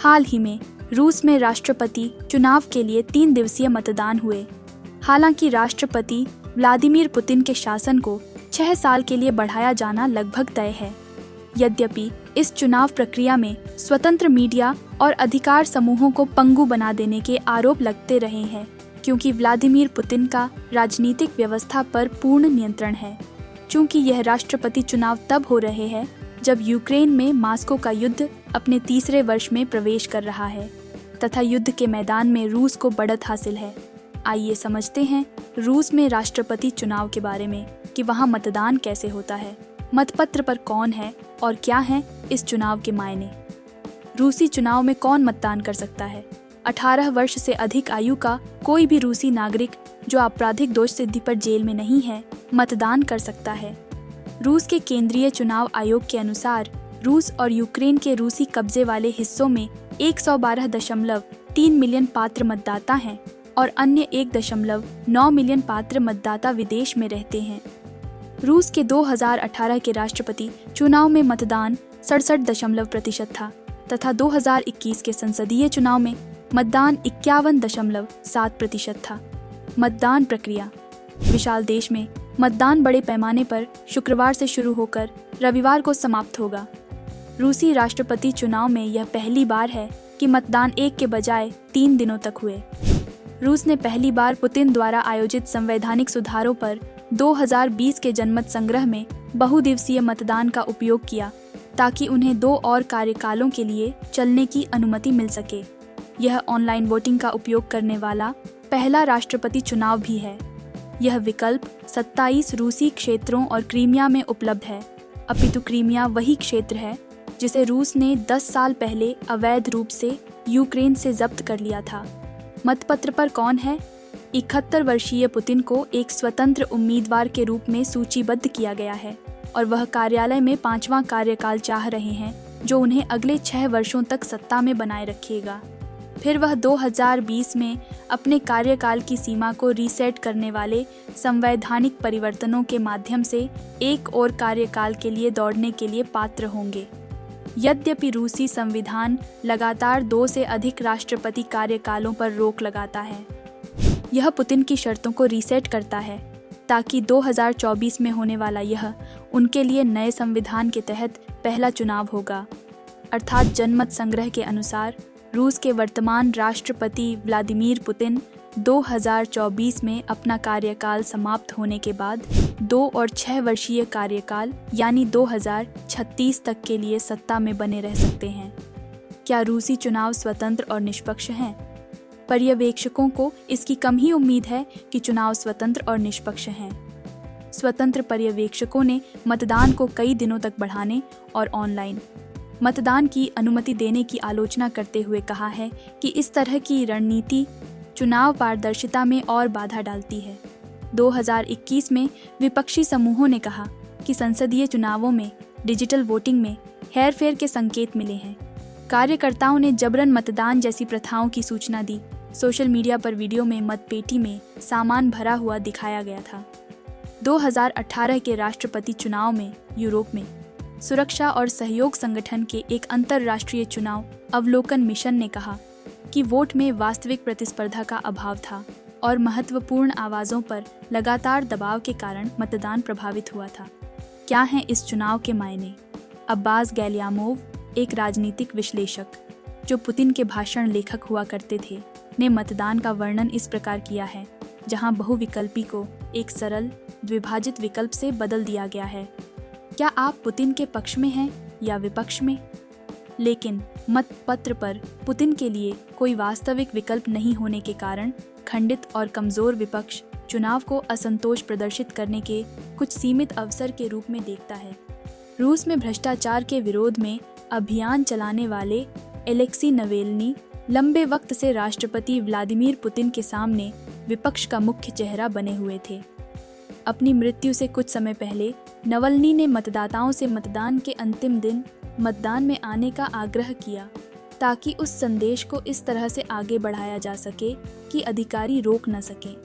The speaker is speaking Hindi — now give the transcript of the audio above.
हाल ही में रूस में राष्ट्रपति चुनाव के लिए 3 दिवसीय मतदान हुए। हालांकि राष्ट्रपति व्लादिमीर पुतिन के शासन को 6 साल के लिए बढ़ाया जाना लगभग तय है। यद्यपि इस चुनाव प्रक्रिया में स्वतंत्र मीडिया और अधिकार समूहों को पंगु बना देने के आरोप लगते रहे हैं, क्योंकि व्लादिमीर पुतिन का राजनीतिक व्यवस्था पर पूर्ण नियंत्रण है। चूंकि यह राष्ट्रपति चुनाव तब हो रहे हैं जब यूक्रेन में मॉस्को का युद्ध अपने तीसरे वर्ष में प्रवेश कर रहा है तथा युद्ध के मैदान में रूस को बढ़त हासिल है। आइए समझते हैं रूस में राष्ट्रपति चुनाव के बारे में कि वहां मतदान कैसे होता है, मतपत्र पर कौन है और क्या हैं इस चुनाव के मायने। रूसी चुनाव में कौन मतदान कर सकता है? 18 वर्ष से अधिक आयु का कोई भी रूसी नागरिक जो आपराधिक दोष सिद्धि पर जेल में नहीं है, मतदान कर सकता है। रूस के केंद्रीय चुनाव आयोग के अनुसार रूस और यूक्रेन के रूसी कब्जे वाले हिस्सों में 112.3 मिलियन पात्र मतदाता हैं और अन्य 1.9 मिलियन पात्र मतदाता विदेश में रहते हैं। रूस के 2018 के राष्ट्रपति चुनाव में मतदान 67% था तथा 2021 के संसदीय चुनाव में मतदान 51.7% था। मतदान प्रक्रिया। विशाल देश में मतदान बड़े पैमाने पर शुक्रवार से शुरू होकर रविवार को समाप्त होगा। रूसी राष्ट्रपति चुनाव में यह पहली बार है कि मतदान 1 के बजाय 3 दिनों तक हुए। रूस ने पहली बार पुतिन द्वारा आयोजित संवैधानिक सुधारों पर 2020 के जनमत संग्रह में बहुदिवसीय मतदान का उपयोग किया ताकि उन्हें 2 और कार्यकालों के लिए चलने की अनुमति मिल सके। यह ऑनलाइन वोटिंग का उपयोग करने वाला पहला राष्ट्रपति चुनाव भी है। यह विकल्प 27 रूसी क्षेत्रों और क्रीमिया में उपलब्ध है, अपितु क्रीमिया वही क्षेत्र है जिसे रूस ने 10 साल पहले अवैध रूप से यूक्रेन से जब्त कर लिया था। मतपत्र पर कौन है? 71 वर्षीय पुतिन को एक स्वतंत्र उम्मीदवार के रूप में सूचीबद्ध किया गया है और वह कार्यालय में 5वां कार्यकाल चाह रहे हैं जो उन्हें अगले 6 वर्षों तक सत्ता में बनाए रखेगा। फिर वह 2020 में अपने कार्यकाल की सीमा को रीसेट करने वाले संवैधानिक परिवर्तनों के माध्यम से एक और कार्यकाल के लिए दौड़ने के लिए पात्र होंगे। यद्यपि रूसी संविधान लगातार 2 से अधिक राष्ट्रपति कार्यकालों पर रोक लगाता है, यह पुतिन की शर्तों को रीसेट करता है ताकि 2024 में होने वाला यह उनके लिए नए संविधान के तहत पहला चुनाव होगा। अर्थात जनमत संग्रह के अनुसार रूस के वर्तमान राष्ट्रपति व्लादिमीर पुतिन 2024 में अपना कार्यकाल समाप्त होने के बाद 2 और 6 वर्षीय कार्यकाल यानी 2036 तक के लिए सत्ता में बने रह सकते हैं। क्या रूसी चुनाव स्वतंत्र और निष्पक्ष हैं? पर्यवेक्षकों को इसकी कम ही उम्मीद है कि चुनाव स्वतंत्र और निष्पक्ष हैं। स्वतंत्र पर्यवेक्षकों ने मतदान को कई दिनों तक बढ़ाने और ऑनलाइन मतदान की अनुमति देने की आलोचना करते हुए कहा है कि इस तरह की रणनीति चुनाव पारदर्शिता में और बाधा डालती है। 2021 में विपक्षी समूहों ने कहा कि संसदीय चुनावों में डिजिटल वोटिंग में हेरफेर के संकेत मिले हैं। कार्यकर्ताओं ने जबरन मतदान जैसी प्रथाओं की सूचना दी। सोशल मीडिया पर वीडियो में मतपेटी में सामान भरा हुआ दिखाया गया था। 2018 के राष्ट्रपति चुनाव में यूरोप में सुरक्षा और सहयोग संगठन के एक अंतर्राष्ट्रीय चुनाव अवलोकन मिशन ने कहा कि वोट में वास्तविक प्रतिस्पर्धा का अभाव था और महत्वपूर्ण आवाज़ों पर लगातार दबाव के कारण मतदान प्रभावित हुआ था। क्या हैं इस चुनाव के मायने? अब्बास गैलियामोव, एक राजनीतिक विश्लेषक जो पुतिन के भाषण लेखक हुआ करते थे, ने मतदान का वर्णन इस प्रकार किया है, जहां बहुविकल्पी को एक सरल द्विभाजित विकल्प से बदल दिया गया है। क्या आप पुतिन के पक्ष में हैं या विपक्ष में? लेकिन मतपत्र पर पुतिन के लिए कोई वास्तविक विकल्प नहीं होने के कारण खंडित और कमजोर विपक्ष चुनाव को असंतोष प्रदर्शित करने के कुछ सीमित अवसर के रूप में देखता है। रूस में भ्रष्टाचार के विरोध में अभियान चलाने वाले एलेक्सी नवेल्नी लंबे वक्त से राष्ट्रपति व्लादिमीर पुतिन के सामने विपक्ष का मुख्य चेहरा बने हुए थे। अपनी मृत्यु से कुछ समय पहले नवल्नी ने मतदाताओं से मतदान के अंतिम दिन मतदान में आने का आग्रह किया ताकि उस संदेश को इस तरह से आगे बढ़ाया जा सके कि अधिकारी रोक न सकें।